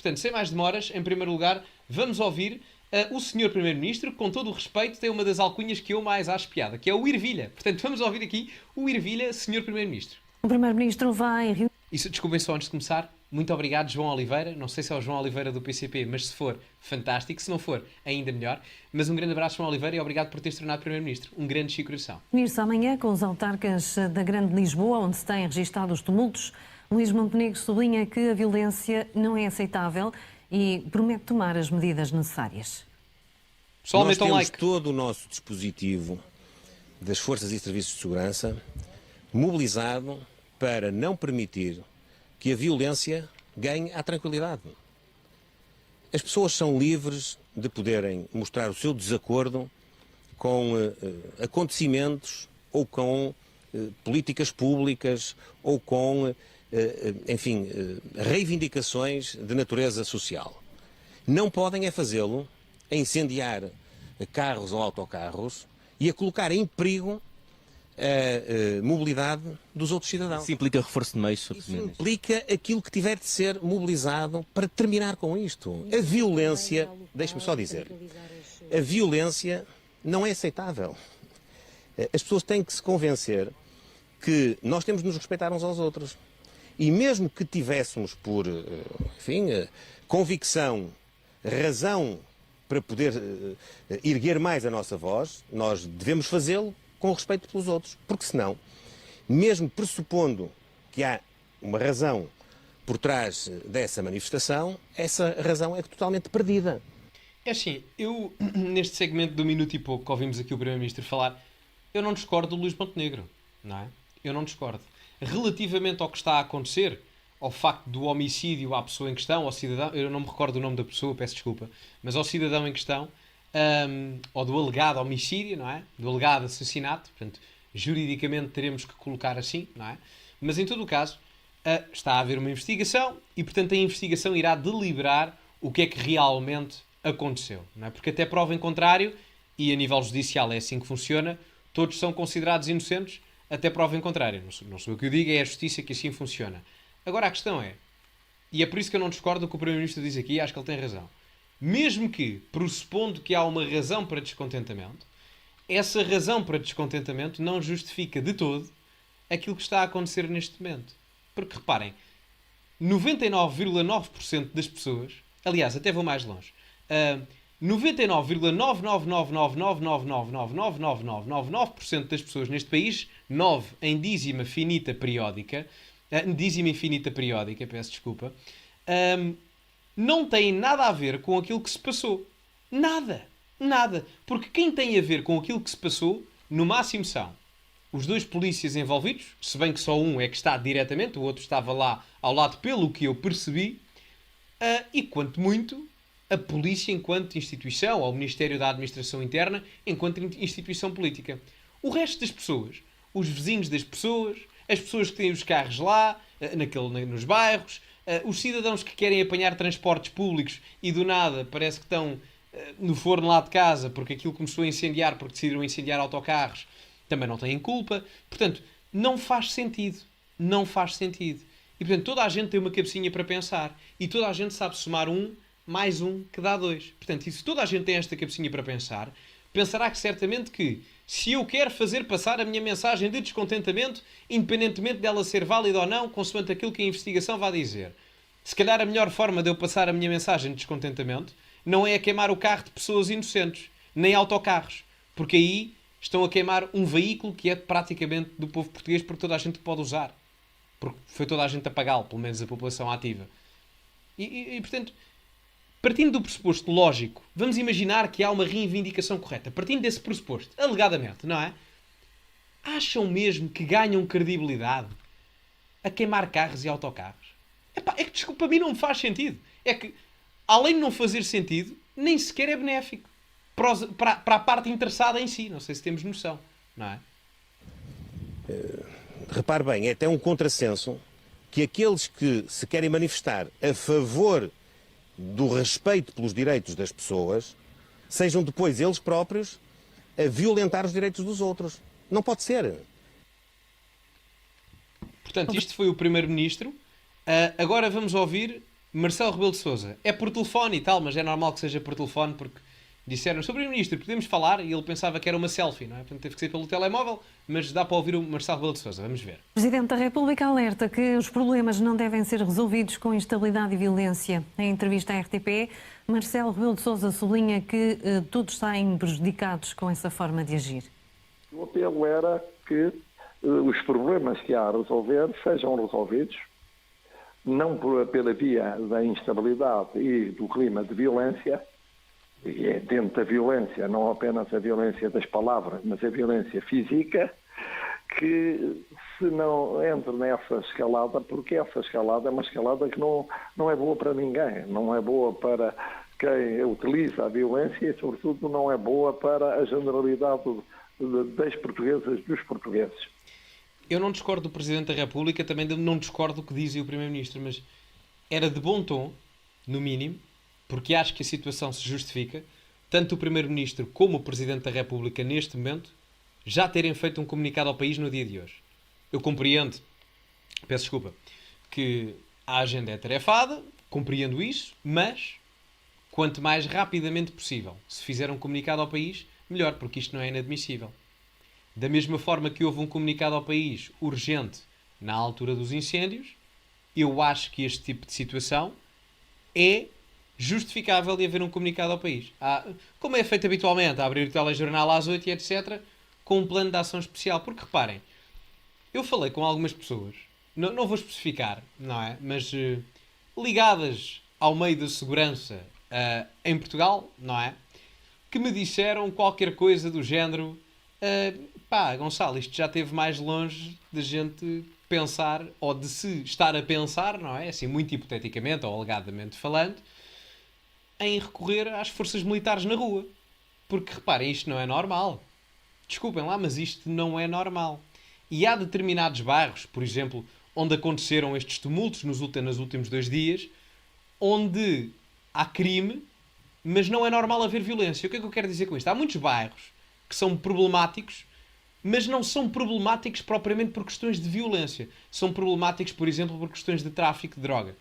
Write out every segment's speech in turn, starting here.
Portanto, sem mais demoras, em primeiro lugar, vamos ouvir o senhor Primeiro-Ministro, que, com todo o respeito, tem uma das alcunhas que eu mais acho piada, que é o Ervilha. Portanto, vamos ouvir aqui o Ervilha, senhor Primeiro-Ministro. O Primeiro-Ministro vai... Isso, desculpem só antes de começar. Muito obrigado, João Oliveira. Não sei se é o João Oliveira do PCP, mas se for, fantástico. Se não for, ainda melhor. Mas um grande abraço, João Oliveira, e obrigado por teres tornado Primeiro-Ministro. Um grande Chico coração. Unir-se amanhã com os autarcas da Grande Lisboa, onde se têm registado os tumultos. Luís Montenegro sublinha que a violência não é aceitável e promete tomar as medidas necessárias. Pessoal, nós metam temos like. todo o nosso dispositivo das forças e serviços de segurança mobilizado para não permitir que a violência ganhe a tranquilidade. As pessoas são livres de poderem mostrar o seu desacordo com acontecimentos ou com políticas públicas ou com, enfim, reivindicações de natureza social. Não podem é fazê-lo a incendiar carros ou autocarros e a colocar em perigo a mobilidade dos outros cidadãos. Isso implica reforço de meios, Sr. Isso Primeiro-Ministro? implica aquilo que tiver de ser mobilizado para terminar com isto. A violência, deixe-me só dizer, a violência não é aceitável. As pessoas têm que se convencer que nós temos de nos respeitar uns aos outros. E mesmo que tivéssemos por, enfim, convicção, razão para poder erguer mais a nossa voz, nós devemos fazê-lo com respeito pelos outros. Porque senão, mesmo pressupondo que há uma razão por trás dessa manifestação, essa razão é totalmente perdida. É assim, eu, neste segmento do minuto e pouco que ouvimos aqui o Primeiro-Ministro falar, eu não discordo do Luís Montenegro, não é? Eu não discordo. Relativamente ao que está a acontecer, ao facto do homicídio à pessoa em questão, ao cidadão, eu não me recordo o nome da pessoa, peço desculpa, mas ao cidadão em questão, ou do alegado homicídio, não é? Do alegado assassinato, portanto, juridicamente teremos que colocar assim, não é? Mas em todo o caso, está a haver uma investigação e, portanto, a investigação irá deliberar o que é que realmente aconteceu, não é? Porque até prova em contrário, e a nível judicial é assim que funciona, todos são considerados inocentes até prova em contrário. Não sou eu que o digo, é a justiça que assim funciona. Agora a questão é, e é por isso que eu não discordo do que o Primeiro-Ministro diz aqui, acho que ele tem razão. Mesmo que, pressupondo que há uma razão para descontentamento, essa razão para descontentamento não justifica de todo aquilo que está a acontecer neste momento. Porque reparem, 99,9% das pessoas, aliás, até vou mais longe, 99,99999999999% das pessoas neste país, 9 em dízima infinita periódica, peço desculpa, não têm nada a ver com aquilo que se passou. Nada. Nada. Porque quem tem a ver com aquilo que se passou, no máximo são os dois polícias envolvidos, se bem que só um é que está diretamente, o outro estava lá ao lado, pelo que eu percebi, e quanto muito, a polícia enquanto instituição, ou o Ministério da Administração Interna enquanto instituição política. O resto das pessoas, os vizinhos das pessoas, as pessoas que têm os carros lá, nos bairros, os cidadãos que querem apanhar transportes públicos e do nada parece que estão no forno lá de casa porque aquilo começou a incendiar, porque decidiram incendiar autocarros, também não têm culpa. Portanto, não faz sentido. Não faz sentido. E, portanto, toda a gente tem uma cabecinha para pensar. E toda a gente sabe somar um mais um que dá dois. Portanto, e se toda a gente tem esta cabecinha para pensar, pensará que certamente que se eu quero fazer passar a minha mensagem de descontentamento, independentemente dela ser válida ou não, consoante aquilo que a investigação vai dizer, se calhar a melhor forma de eu passar a minha mensagem de descontentamento não é a queimar o carro de pessoas inocentes, nem autocarros, porque aí estão a queimar um veículo que é praticamente do povo português, porque toda a gente pode usar. Porque foi toda a gente a pagá-lo, pelo menos a população ativa. E, portanto, partindo do pressuposto lógico, vamos imaginar que há uma reivindicação correta. Partindo desse pressuposto, alegadamente, não é? Acham mesmo que ganham credibilidade a queimar carros e autocarros? É que, desculpa, a mim não me faz sentido. É que, além de não fazer sentido, nem sequer é benéfico para a parte interessada em si. Não sei se temos noção, não é? Repare bem, é até um contrassenso que aqueles que se querem manifestar a favor do respeito pelos direitos das pessoas sejam depois eles próprios a violentar os direitos dos outros. Não pode ser. Portanto, isto foi o Primeiro-Ministro. Agora vamos ouvir Marcelo Rebelo de Sousa, é por telefone e tal, mas é normal que seja por telefone porque disseram sobre o Primeiro-Ministro, podemos falar, e ele pensava que era uma selfie, não é? Portanto, teve que ser pelo telemóvel, mas dá para ouvir o Marcelo Rebelo de Sousa. Vamos ver. O Presidente da República alerta que os problemas não devem ser resolvidos com instabilidade e violência. Em entrevista à RTP, Marcelo Rebelo de Sousa sublinha que todos saem prejudicados com essa forma de agir. O apelo era que os problemas que há a resolver sejam resolvidos, não pela via da instabilidade e do clima de violência, e é dentro da violência, não apenas a violência das palavras, mas a violência física, que se não entre nessa escalada, porque essa escalada é uma escalada que não é boa para ninguém, não é boa para quem utiliza a violência e, sobretudo, não é boa para a generalidade das portuguesas, dos portugueses. Eu não discordo do Presidente da República, também não discordo do que diz o Primeiro-Ministro, mas era de bom tom, no mínimo, porque acho que a situação se justifica, tanto o Primeiro-Ministro como o Presidente da República, neste momento, já terem feito um comunicado ao país no dia de hoje. Eu compreendo, peço desculpa, que a agenda é tarefada, compreendo isso, mas quanto mais rapidamente possível se fizer um comunicado ao país, melhor, porque isto não é inadmissível. Da mesma forma que houve um comunicado ao país urgente na altura dos incêndios, eu acho que este tipo de situação é justificável de haver um comunicado ao país. Como é feito habitualmente, a abrir o telejornal às 8 e etc., com um plano de ação especial. Porque reparem, eu falei com algumas pessoas, não vou especificar, não é? Mas ligadas ao meio da segurança em Portugal, não é? Que me disseram qualquer coisa do género: Gonçalo, isto já esteve mais longe de gente pensar, ou de se estar a pensar, não é? Assim, muito hipoteticamente ou alegadamente falando, em recorrer às forças militares na rua. Porque, reparem, isto não é normal. Desculpem lá, mas isto não é normal. E há determinados bairros, por exemplo, onde aconteceram estes tumultos nos últimos 2 dias, onde há crime, mas não é normal haver violência. O que é que eu quero dizer com isto? Há muitos bairros que são problemáticos, mas não são problemáticos propriamente por questões de violência. São problemáticos, por exemplo, por questões de tráfico de droga.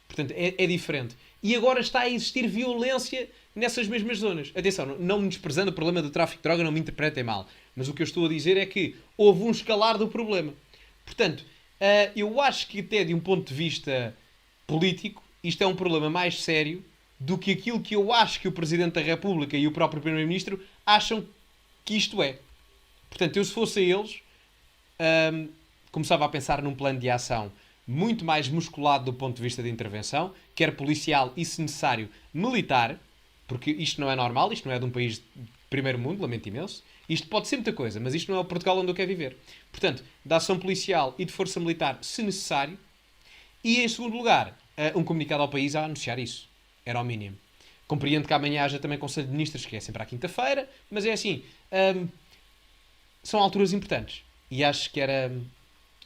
Portanto, é diferente. E agora está a existir violência nessas mesmas zonas. Atenção, não me desprezando o problema do tráfico de droga, não me interpretem mal. Mas o que eu estou a dizer é que houve um escalar do problema. Portanto, eu acho que até de um ponto de vista político, isto é um problema mais sério do que aquilo que eu acho que o Presidente da República e o próprio Primeiro-Ministro acham que isto é. Portanto, eu se fosse a eles, começava a pensar num plano de ação muito mais musculado do ponto de vista de intervenção, quer policial e, se necessário, militar, porque isto não é normal, isto não é de um país de primeiro mundo, lamento imenso. Isto pode ser muita coisa, mas isto não é o Portugal onde eu quero viver. Portanto, de ação policial e de força militar, se necessário. E, em segundo lugar, um comunicado ao país a anunciar isso. Era o mínimo. Compreendo que amanhã haja também Conselho de Ministros, que é sempre à quinta-feira, mas é assim, são alturas importantes. E acho que era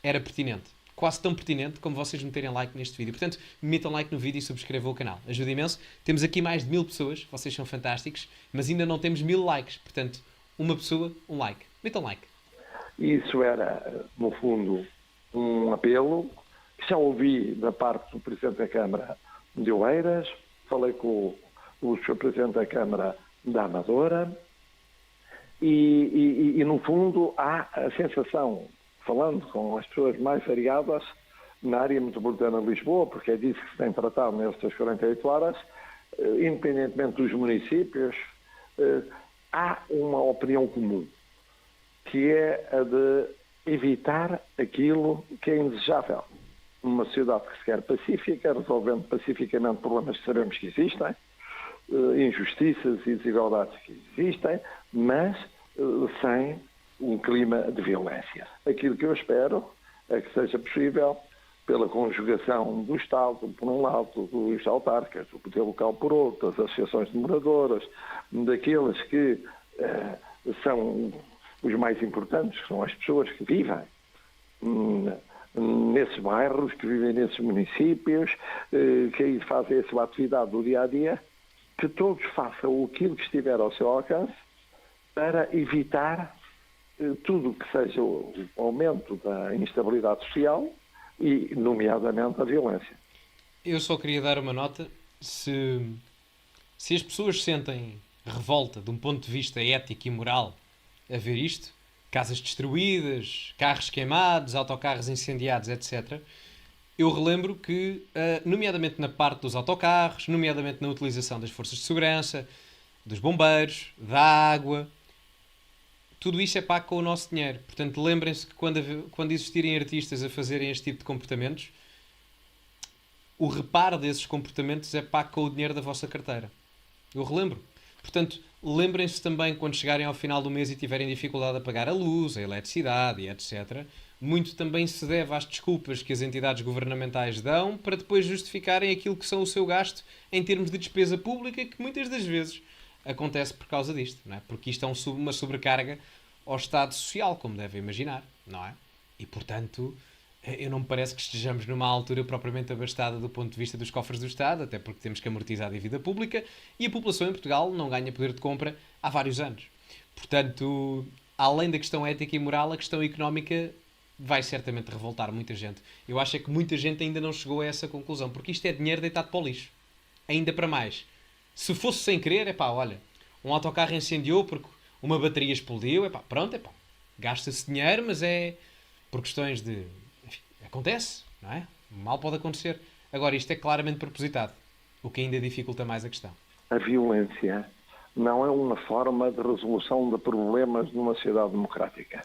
pertinente. Quase tão pertinente como vocês meterem like neste vídeo. Portanto, metam like no vídeo e subscrevam o canal. Ajuda imenso. Temos aqui mais de 1000 pessoas. Vocês são fantásticos. Mas ainda não temos 1000 likes. Portanto, uma pessoa, um like. Metam like. Isso era, no fundo, um apelo que já ouvi da parte do Presidente da Câmara de Oeiras. Falei com o Sr. Presidente da Câmara da Amadora. E, no fundo, há a sensação, falando com as pessoas mais variadas na área metropolitana de Lisboa, porque é disso que se tem tratado nestas 48 horas, independentemente dos municípios, há uma opinião comum, que é a de evitar aquilo que é indesejável. Uma sociedade que se quer pacífica, resolvendo pacificamente problemas que sabemos que existem, injustiças e desigualdades que existem, mas sem um clima de violência. Aquilo que eu espero é que seja possível, pela conjugação do Estado, por um lado, dos autarcas, do poder local por outro, das associações de moradores, daqueles que são os mais importantes, que são as pessoas que vivem nesses bairros, que vivem nesses municípios, que aí fazem a sua atividade do dia-a-dia, que todos façam aquilo que estiver ao seu alcance para evitar tudo o que seja o aumento da instabilidade social e, nomeadamente, a violência. Eu só queria dar uma nota. Se, se as pessoas sentem revolta de um ponto de vista ético e moral a ver isto, casas destruídas, carros queimados, autocarros incendiados, etc., eu relembro que, nomeadamente na parte dos autocarros, nomeadamente na utilização das forças de segurança, dos bombeiros, da água, tudo isso é pago com o nosso dinheiro. Portanto, lembrem-se que quando existirem artistas a fazerem este tipo de comportamentos, o reparo desses comportamentos é pago com o dinheiro da vossa carteira. Eu relembro. Portanto, lembrem-se também quando chegarem ao final do mês e tiverem dificuldade a pagar a luz, a eletricidade e etc. Muito também se deve às desculpas que as entidades governamentais dão para depois justificarem aquilo que são o seu gasto em termos de despesa pública, que muitas das vezes acontece por causa disto, não é? Porque isto é uma sobrecarga ao Estado Social, como devem imaginar, não é? E, portanto, eu não me parece que estejamos numa altura propriamente abastada do ponto de vista dos cofres do Estado, até porque temos que amortizar a dívida pública e a população em Portugal não ganha poder de compra há vários anos. Portanto, além da questão ética e moral, a questão económica vai certamente revoltar muita gente. Eu acho é que muita gente ainda não chegou a essa conclusão, porque isto é dinheiro deitado para o lixo. Ainda para mais. Se fosse sem querer, é pá, olha, um autocarro incendiou porque uma bateria explodiu, é pá, pronto, é pá, gasta-se dinheiro, mas é por questões de... Enfim, acontece, não é? Mal pode acontecer. Agora, isto é claramente propositado, o que ainda dificulta mais a questão. A violência não é uma forma de resolução de problemas numa sociedade democrática.